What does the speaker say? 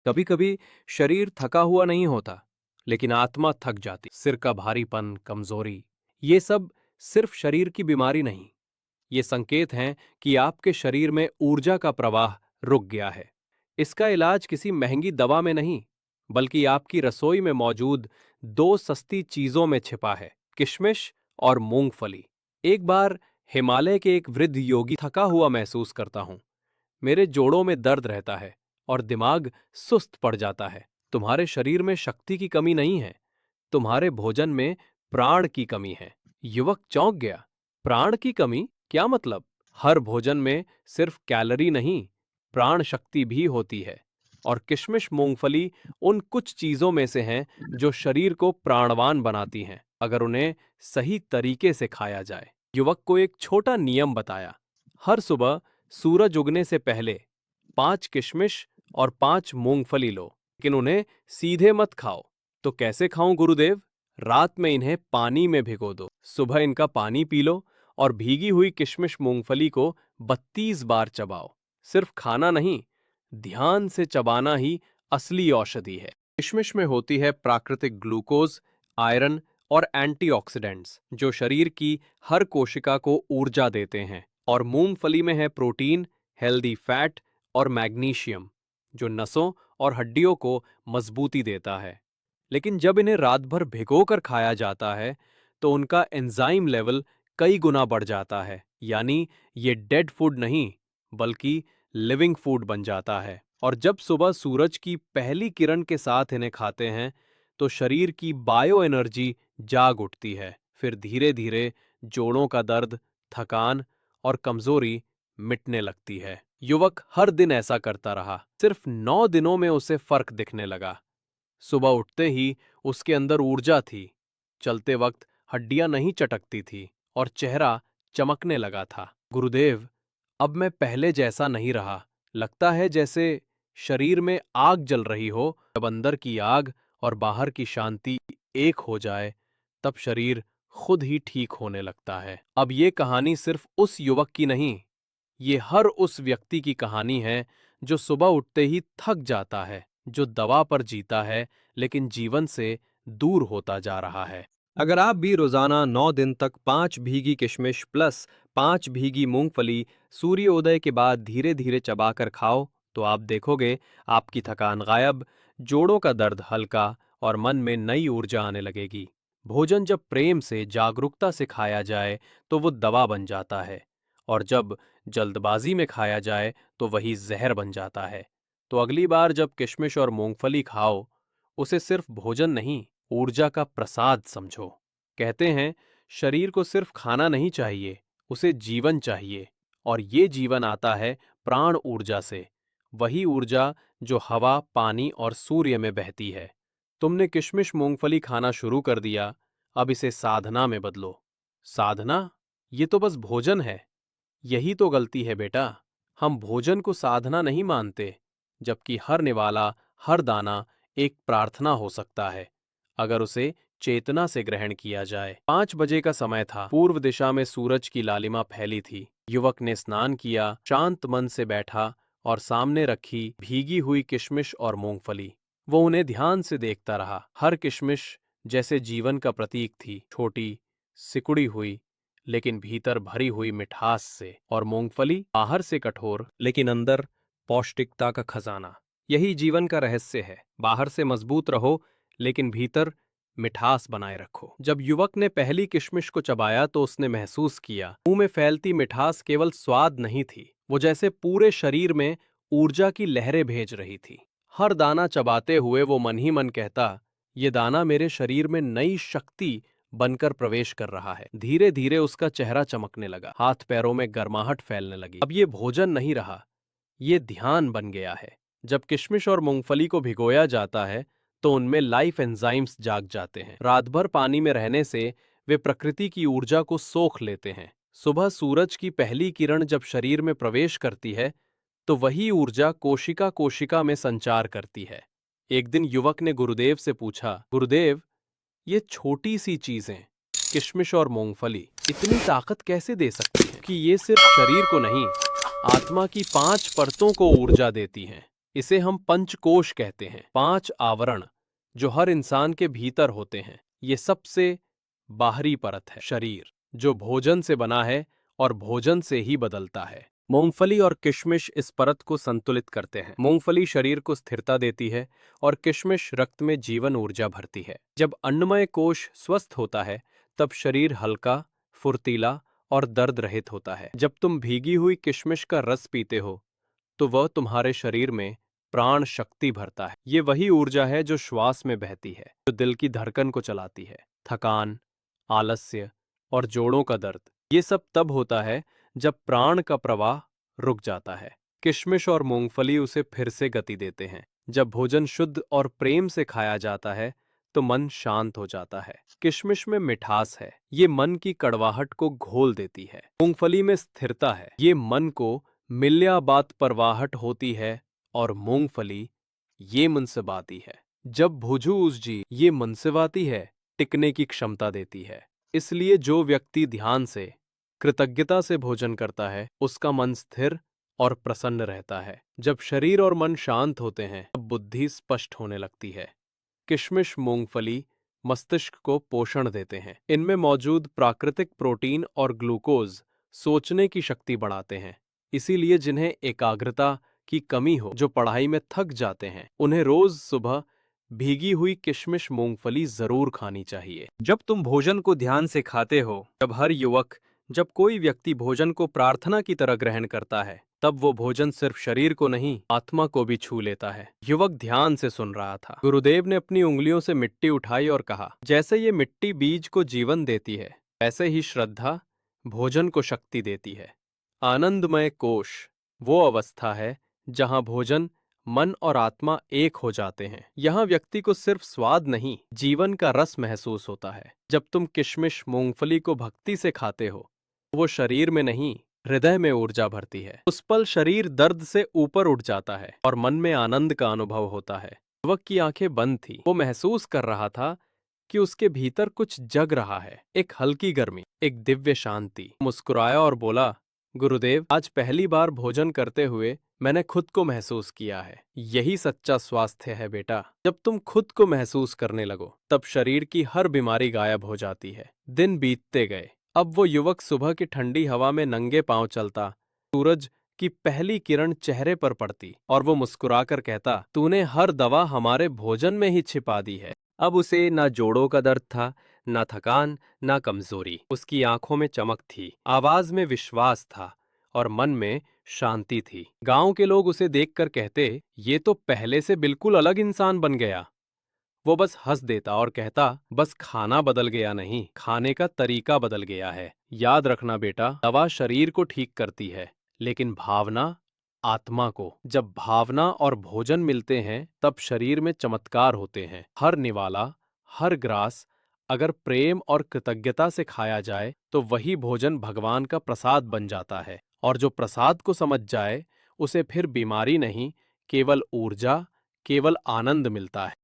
कभी कभी शरीर थका हुआ नहीं होता, लेकिन आत्मा थक जाती। सिर का भारीपन, कमजोरी, ये सब सिर्फ शरीर की बीमारी नहीं, ये संकेत हैं कि आपके शरीर में ऊर्जा का प्रवाह रुक गया है। इसका इलाज किसी महंगी दवा में नहीं, बल्कि आपकी रसोई में मौजूद दो सस्ती चीजों में छिपा है: किशमिश और मूंगफली। एक बार हिमालय के एक वृद्ध योगी, थका हुआ महसूस करता हूं, मेरे जोड़ों में दर्द रहता है और दिमाग सुस्त पड़ जाता है। तुम्हारे शरीर में शक्ति की कमी नहीं है, तुम्हारे भोजन में प्राण की कमी है। युवक चौंक गया। प्राण की कमी? क्या मतलब? हर भोजन में सिर्फ कैलोरी नहीं, प्राण शक्ति भी होती है। और किशमिश, मूंगफली उन कुछ चीजों में से हैं जो शरीर को प्राणवान बनाती हैं, अगर उन्हें सही तरीके से खाया जाए। युवक को एक छोटा नियम बताया: हर सुबह सूरज उगने से पहले 5 किशमिश और 5 मूंगफली लो, लेकिन उन्हें सीधे मत खाओ। तो कैसे खाऊं गुरुदेव? रात में इन्हें पानी में भिगो दो, सुबह इनका पानी पी लो और भीगी हुई किशमिश मूंगफली को 32 बार चबाओ। सिर्फ खाना नहीं, ध्यान से चबाना ही असली औषधि है। किशमिश में होती है प्राकृतिक ग्लूकोज, आयरन और एंटीऑक्सीडेंट्स, जो शरीर की हर कोशिका को ऊर्जा देते हैं। और मूंगफली में है प्रोटीन, हेल्दी फैट और मैग्नीशियम, जो नसों और हड्डियों को मजबूती देता है। लेकिन जब इन्हें रात भर भिगोकर खाया जाता है, तो उनका एंजाइम लेवल कई गुना बढ़ जाता है। यानी ये डेड फूड नहीं, बल्कि लिविंग फूड बन जाता है। और जब सुबह सूरज की पहली किरण के साथ इन्हें खाते हैं, तो शरीर की बायो एनर्जी जाग उठती है। फिर धीरे धीरे जोड़ों का दर्द, थकान और कमजोरी मिटने लगती है। युवक हर दिन ऐसा करता रहा। सिर्फ 9 दिनों में उसे फर्क दिखने लगा। सुबह उठते ही उसके अंदर ऊर्जा थी, चलते वक्त हड्डियां नहीं चटकती थी और चेहरा चमकने लगा था। गुरुदेव, अब मैं पहले जैसा नहीं रहा। लगता है जैसे शरीर में आग जल रही हो। जब अंदर की आग और बाहर की शांति एक हो जाए, तब शरीर खुद ही ठीक होने लगता है। अब ये कहानी सिर्फ उस युवक की नहीं, ये हर उस व्यक्ति की कहानी है जो सुबह उठते ही थक जाता है, जो दवा पर जीता है लेकिन जीवन से दूर होता जा रहा है। अगर आप भी रोजाना 9 दिन तक 5 भीगी किशमिश प्लस 5 भीगी मूंगफली सूर्योदय के बाद धीरे धीरे चबाकर खाओ, तो आप देखोगे आपकी थकान गायब, जोड़ों का दर्द हल्का और मन में नई ऊर्जा आने लगेगी। भोजन जब प्रेम से, जागरूकता से खाया जाए, तो वो दवा बन जाता है, और जब जल्दबाजी में खाया जाए तो वही जहर बन जाता है। तो अगली बार जब किशमिश और मूंगफली खाओ, उसे सिर्फ भोजन नहीं, ऊर्जा का प्रसाद समझो। कहते हैं, शरीर को सिर्फ खाना नहीं चाहिए, उसे जीवन चाहिए। और ये जीवन आता है प्राण ऊर्जा से, वही ऊर्जा जो हवा, पानी और सूर्य में बहती है। तुमने किशमिश मूंगफली खाना शुरू कर दिया, अब इसे साधना में बदलो। साधना? ये तो बस भोजन है। यही तो गलती है बेटा। हम भोजन को साधना नहीं मानते, जबकि हर निवाला, हर दाना एक प्रार्थना हो सकता है, अगर उसे चेतना से ग्रहण किया जाए। 5 बजे का समय था। पूर्व दिशा में सूरज की लालिमा फैली थी। युवक ने स्नान किया, शांत मन से बैठा और सामने रखी भीगी हुई किशमिश और मूंगफली। वो उन्हें ध्यान से देखता रहा। हर किशमिश जैसे जीवन का प्रतीक थी, छोटी, सिकुड़ी हुई, लेकिन भीतर भरी हुई मिठास से। और मूंगफली बाहर से कठोर, लेकिन अंदर पौष्टिकता का खजाना। यही जीवन का रहस्य है। बाहर से मजबूत रहो, लेकिन भीतर मिठास बनाए रखो। जब युवक ने पहली किशमिश को चबाया, तो उसने महसूस किया मुंह में फैलती मिठास केवल स्वाद नहीं थी, वो जैसे पूरे शरीर में ऊर्जा की लहरें भेज रही थी। हर दाना चबाते हुए वो मन ही मन कहता, ये दाना मेरे शरीर में नई शक्ति बनकर प्रवेश कर रहा है। धीरे धीरे उसका चेहरा चमकने लगा, हाथ पैरों में गर्माहट फैलने लगी। अब ये भोजन नहीं रहा, ये ध्यान बन गया है। जब किशमिश और मूंगफली को भिगोया जाता है, तो उनमें लाइफ एंजाइम्स जाग जाते हैं। रात भर पानी में रहने से वे प्रकृति की ऊर्जा को सोख लेते हैं। सुबह सूरज की पहली किरण जब शरीर में प्रवेश करती है, तो वही ऊर्जा कोशिका कोशिका में संचार करती है। एक दिन युवक ने गुरुदेव से पूछा, गुरुदेव, ये छोटी सी चीजें, किशमिश और मूंगफली, इतनी ताकत कैसे दे सकती हैं? कि ये सिर्फ शरीर को नहीं, आत्मा की 5 परतों को ऊर्जा देती हैं। इसे हम पंचकोश कहते हैं, 5 आवरण जो हर इंसान के भीतर होते हैं। ये सबसे बाहरी परत है शरीर, जो भोजन से बना है और भोजन से ही बदलता है। मूंगफली और किशमिश इस परत को संतुलित करते हैं। मूंगफली शरीर को स्थिरता देती है और किशमिश रक्त में जीवन ऊर्जा भरती है। जब अन्नमय कोश स्वस्थ होता है तब शरीर हल्का, फुर्तीला और दर्द रहित होता है। जब तुम भीगी हुई किशमिश का रस पीते हो तो वह तुम्हारे शरीर में प्राण शक्ति भरता है। ये वही ऊर्जा है जो श्वास में बहती है, जो दिल की धड़कन को चलाती है। थकान, आलस्य और जोड़ों का दर्द, ये सब तब होता है जब प्राण का प्रवाह रुक जाता है। किशमिश और मूंगफली उसे फिर से गति देते हैं। जब भोजन शुद्ध और प्रेम से खाया जाता है तो मन शांत हो जाता है। किशमिश में मिठास है, ये मन की कड़वाहट को घोल देती है। मूंगफली में स्थिरता है, ये मन को मिल्याबात परवाहट होती है। और मूंगफली ये मुनसिबाती है, जब भुजूज जी ये मुनसिबाती है, टिकने की क्षमता देती है। इसलिए जो व्यक्ति ध्यान से, कृतज्ञता से भोजन करता है उसका मन स्थिर और प्रसन्न रहता है। जब शरीर और मन शांत होते हैं तब बुद्धि स्पष्ट होने लगती है। किशमिश, मूंगफली मस्तिष्क को पोषण देते हैं। इनमें मौजूद प्राकृतिक प्रोटीन और ग्लूकोज सोचने की शक्ति बढ़ाते हैं। इसीलिए जिन्हें एकाग्रता की कमी हो, जो पढ़ाई में थक जाते हैं, उन्हें रोज सुबह भीगी हुई किशमिश मूंगफली जरूर खानी चाहिए। जब तुम भोजन को ध्यान से खाते हो, जब कोई व्यक्ति भोजन को प्रार्थना की तरह ग्रहण करता है, तब वो भोजन सिर्फ शरीर को नहीं, आत्मा को भी छू लेता है। युवक ध्यान से सुन रहा था। गुरुदेव ने अपनी उंगलियों से मिट्टी उठाई और कहा, जैसे ये मिट्टी बीज को जीवन देती है, वैसे ही श्रद्धा भोजन को शक्ति देती है। आनंदमय कोश वो अवस्था है जहां भोजन, मन और आत्मा एक हो जाते हैं। यहाँ व्यक्ति को सिर्फ स्वाद नहीं, जीवन का रस महसूस होता है। जब तुम किशमिश, मूंगफली को भक्ति से खाते हो, वो शरीर में नहीं, हृदय में ऊर्जा भरती है। उस पल शरीर दर्द से ऊपर उठ जाता है और मन में आनंद का अनुभव होता है। युवक की आंखें बंद थी। वो महसूस कर रहा था कि उसके भीतर कुछ जग रहा है, एक हल्की गर्मी, एक दिव्य शांति। मुस्कुराया और बोला, गुरुदेव, आज पहली बार भोजन करते हुए मैंने खुद को महसूस किया है। यही सच्चा स्वास्थ्य है बेटा। जब तुम खुद को महसूस करने लगो तब शरीर की हर बीमारी गायब हो जाती है। दिन बीतते गए। अब वो युवक सुबह की ठंडी हवा में नंगे पांव चलता, सूरज की पहली किरण चेहरे पर पड़ती और वो मुस्कुराकर कहता, तूने हर दवा हमारे भोजन में ही छिपा दी है। अब उसे ना जोड़ों का दर्द था, ना थकान, ना कमजोरी। उसकी आंखों में चमक थी, आवाज में विश्वास था और मन में शांति थी। गांव के लोग उसे देखकर कहते, ये तो पहले से बिल्कुल अलग इंसान बन गया। वो बस हंस देता और कहता, बस खाना बदल गया नहीं, खाने का तरीका बदल गया है। याद रखना बेटा, दवा शरीर को ठीक करती है, लेकिन भावना आत्मा को। जब भावना और भोजन मिलते हैं तब शरीर में चमत्कार होते हैं। हर निवाला, हर ग्रास अगर प्रेम और कृतज्ञता से खाया जाए तो वही भोजन भगवान का प्रसाद बन जाता है। और जो प्रसाद को समझ जाए उसे फिर बीमारी नहीं, केवल ऊर्जा, केवल आनंद मिलता है।